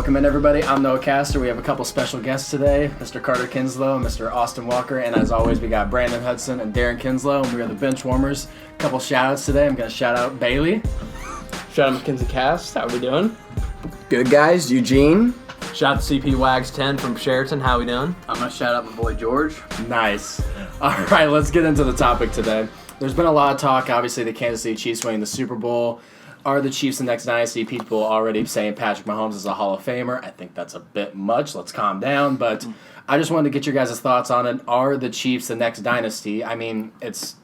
Welcome in, everybody. I'm Noah Castor. We have a couple special guests today, Mr. Carter Kinslow and Mr. Austin Walker. And as always, we got Brandon Hudson and Darren Kinslow, and we are the bench warmers. A couple shout-outs today. I'm going to shout out Bailey. Shout out Mackenzie Cast. How we doing? Good, guys. Eugene. Shout out to CP Wags 10 from Sheraton. How we doing? I'm going to shout out my boy George. Nice. All right, let's get into the topic today. There's been a lot of talk, obviously, the Kansas City Chiefs winning the Super Bowl. Are the Chiefs the next dynasty? People already saying Patrick Mahomes is a Hall of Famer. I think that's a bit much. Let's calm down. But I just wanted to get your guys' thoughts on it. Are the Chiefs the next dynasty? I mean, it's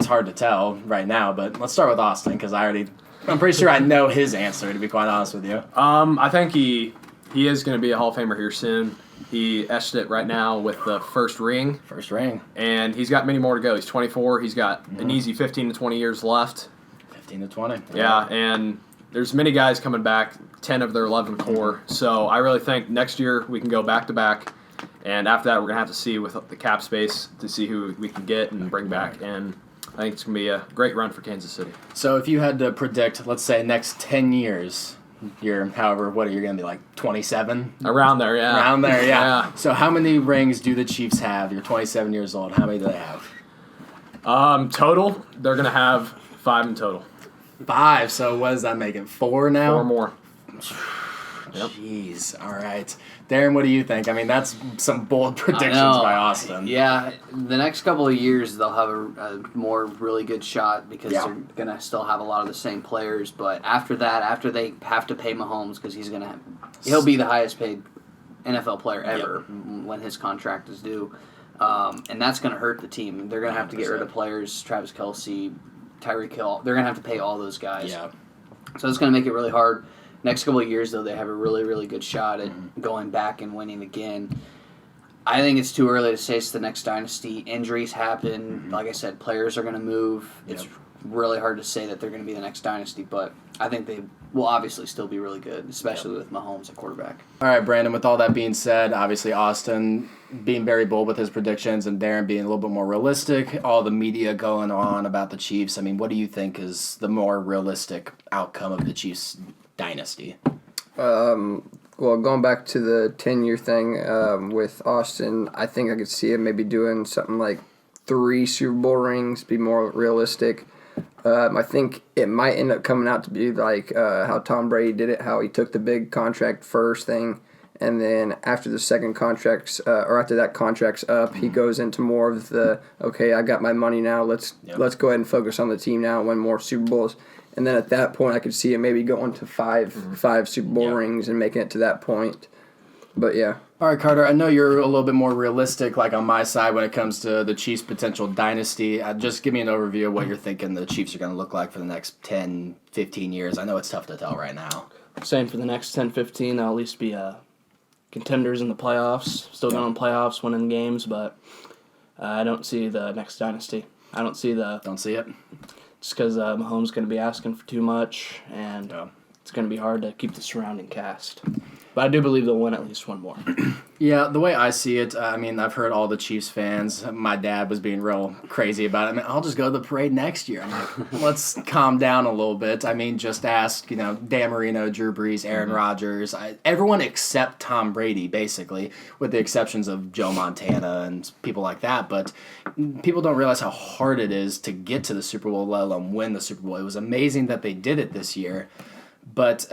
hard to tell right now, but let's start with Austin because I'm pretty sure I know his answer, to be quite honest with you. I think he is going to be a Hall of Famer here soon. He etched it right now with the first ring. First ring. And he's got many more to go. He's 24. He's got an easy 15 to 20 years left. 15 to 20. Yeah, and there's many guys coming back, 10 of their 11 core. So I really think next year we can go back-to-back. And after that, we're going to have to see with the cap space to see who we can get and bring back. And I think it's going to be a great run for Kansas City. So if you had to predict, let's say, next 10 years, what are you going to be, like 27? Around there, yeah. Around there, yeah. Yeah. So how many rings do the Chiefs have? You're 27 years old. How many do they have? Total, they're going to have 5 in total. 5. So what does that make it? 4 now? 4 more. Yep. Jeez. All right. Darren, what do you think? I mean, that's some bold predictions by Austin. Yeah, the next couple of years they'll have a more really good shot because they're going to still have a lot of the same players. But after that, after they have to pay Mahomes because he'll be the highest paid NFL player ever when his contract is due. And that's going to hurt the team. They're going to have to get rid of players, Travis Kelce, Tyreek Hill. They're going to have to pay all those guys. Yeah. So it's going to make it really hard. Next couple of years, though, they have a really, really good shot at going back and winning again. I think it's too early to say it's the next dynasty. Injuries happen. Like I said, players are going to move. It's really hard to say that they're going to be the next dynasty, but I think they will obviously still be really good, especially with Mahomes at quarterback. All right, Brandon, with all that being said, obviously Austin being very bold with his predictions and Darren being a little bit more realistic, all the media going on about the Chiefs. I mean, what do you think is the more realistic outcome of the Chiefs dynasty? Well, going back to the 10-year thing with Austin, I think I could see him maybe doing something like 3 Super Bowl rings, be more realistic. I think it might end up coming out to be like how Tom Brady did it, how he took the big contract first thing, and then after the second contract's or after that contract's up, he goes into more of the I got my money now. Let's go ahead and focus on the team now and win more Super Bowls. And then at that point, I could see him maybe going to 5 Super Bowl rings and making it to that point. But yeah. All right, Carter, I know you're a little bit more realistic, like on my side, when it comes to the Chiefs' potential dynasty. Just give me an overview of what you're thinking the Chiefs are going to look like for the next 10, 15 years. I know it's tough to tell right now. Saying for the next 10, 15, they'll at least be contenders in the playoffs, still going to playoffs, winning games, but I don't see the next dynasty. I don't see Don't see it? Just because Mahomes is going to be asking for too much, and it's going to be hard to keep the surrounding cast. But I do believe they'll win at least one more. Yeah, the way I see it, I mean, I've heard all the Chiefs fans. My dad was being real crazy about it. I mean, I'll just go to the parade next year. I'm like, let's calm down a little bit. I mean, just ask, Dan Marino, Drew Brees, Aaron Rodgers, everyone except Tom Brady, basically, with the exceptions of Joe Montana and people like that. But people don't realize how hard it is to get to the Super Bowl, let alone win the Super Bowl. It was amazing that they did it this year. But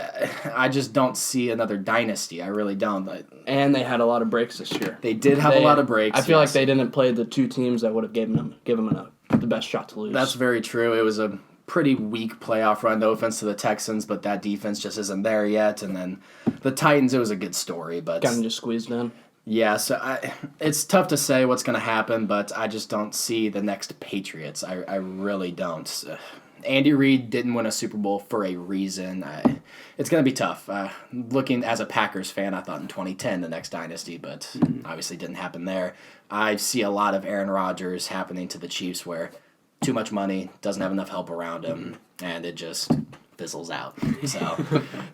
I just don't see another dynasty. I really don't. And they had a lot of breaks this year. They did have a lot of breaks. I feel like they didn't play the 2 teams that would have given them the best shot to lose. That's very true. It was a pretty weak playoff run. No offense to the Texans, but that defense just isn't there yet. And then the Titans, it was a good story. But kind of just squeezed in. Yeah, so it's tough to say what's going to happen, but I just don't see the next Patriots. I really don't. Andy Reid didn't win a Super Bowl for a reason. It's going to be tough. Looking as a Packers fan, I thought in 2010 the next dynasty, but obviously didn't happen there. I see a lot of Aaron Rodgers happening to the Chiefs where too much money, doesn't have enough help around him, and it just fizzles out.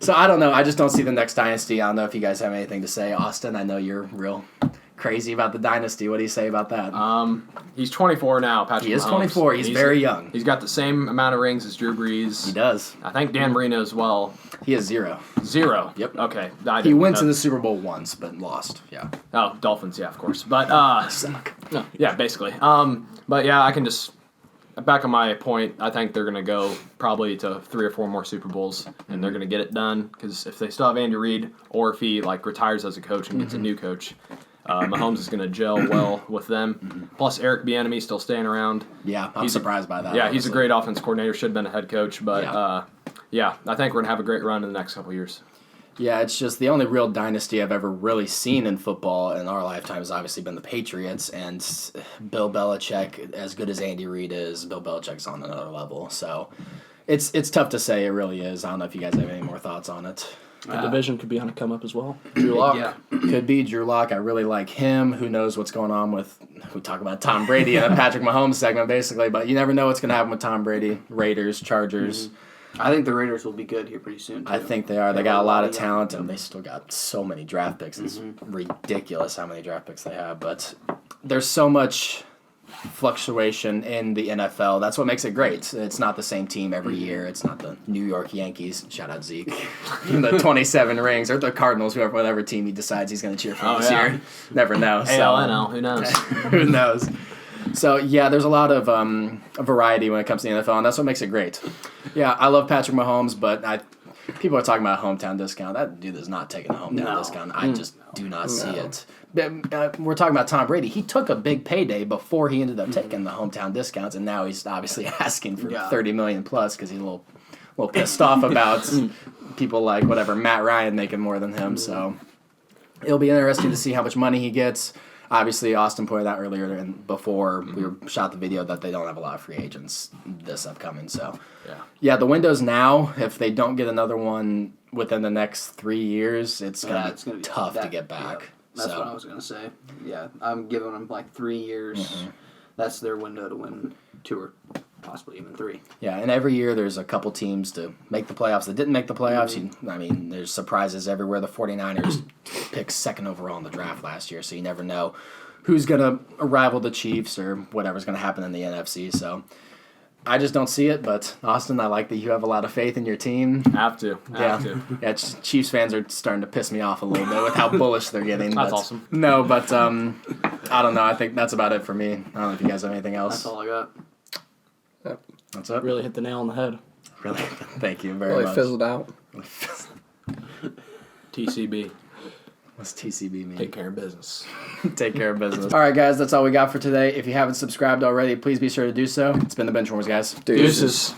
So I don't know. I just don't see the next dynasty. I don't know if you guys have anything to say. Austin, I know you're real crazy about the Dynasty. What do you say about that? He's 24 now, Patrick Mahomes. He is 24. He's very young. He's got the same amount of rings as Drew Brees. He does. I think Dan Marino as well. He has 0. 0. Yep. Okay. He went to the Super Bowl once, but lost. Yeah. Oh, Dolphins, yeah, of course. But, Suck. no, yeah, basically. But, yeah, I can just, back on my point, I think they're going to go probably to 3 or 4 more Super Bowls, and they're going to get it done. Because if they still have Andy Reid, or if he, retires as a coach and gets a new coach, Mahomes is going to gel well with them. Plus, Eric Bieniemy still staying around. Yeah, I'm surprised by that. Yeah, honestly. he's a great offense coordinator. Should have been a head coach, but I think we're going to have a great run in the next couple of years. Yeah, it's just the only real dynasty I've ever really seen in football in our lifetime has obviously been the Patriots, and Bill Belichick, as good as Andy Reid is, Bill Belichick's on another level. So it's tough to say. It really is. I don't know if you guys have any more thoughts on it. The division could be on a come up as well. Drew Lock. Yeah. Could be Drew Lock. I really like him. Who knows what's going on with, we talk about Tom Brady in a Patrick Mahomes segment, basically, but you never know what's going to happen with Tom Brady. Raiders, Chargers. I think the Raiders will be good here pretty soon, too. I think they are. They got a lot of talent, and they still got so many draft picks. It's ridiculous how many draft picks they have, but there's so much fluctuation in the NFL. That's what makes it great. It's not the same team every year. It's not the New York Yankees. Shout out Zeke. The 27 rings, or the Cardinals, whatever team he decides he's going to cheer for this year. Never know. ALNL, who knows? Who knows? So, yeah, there's a lot of variety when it comes to the NFL, and that's what makes it great. Yeah, I love Patrick Mahomes, but people are talking about a hometown discount. That dude is not taking a hometown discount. I just do not see it. We're talking about Tom Brady. He took a big payday before he ended up taking the hometown discounts, and now he's obviously asking for $30 million plus because he's a little pissed off about people like Matt Ryan making more than him. So it'll be interesting to see how much money he gets. Obviously, Austin pointed out earlier and before we shot the video that they don't have a lot of free agents this upcoming. So, yeah, the window's now. If they don't get another one within the next 3 years, it's gonna be tough to get back. Yeah, that's what I was gonna say. Yeah, I'm giving them 3 years. That's their window to win 2 or possibly even 3. Yeah, and every year there's a couple teams to make the playoffs that didn't make the playoffs. There's surprises everywhere. The 49ers picked 2nd overall in the draft last year, so you never know who's going to rival the Chiefs or whatever's going to happen in the NFC. So I just don't see it, but Austin, I like that you have a lot of faith in your team. Have to. Yeah, Chiefs fans are starting to piss me off a little bit with how bullish they're getting. That's awesome. No, but I don't know. I think that's about it for me. I don't know if you guys have anything else. That's all I got. That's it. Really hit the nail on the head. Really, thank you very Really much. fizzled out. TCB. What's TCB mean? Take care of business. Take care of business. All right, guys, that's all we got for today. If you haven't subscribed already, please be sure to do so. It's been the Benchwarmers, guys. Deuces.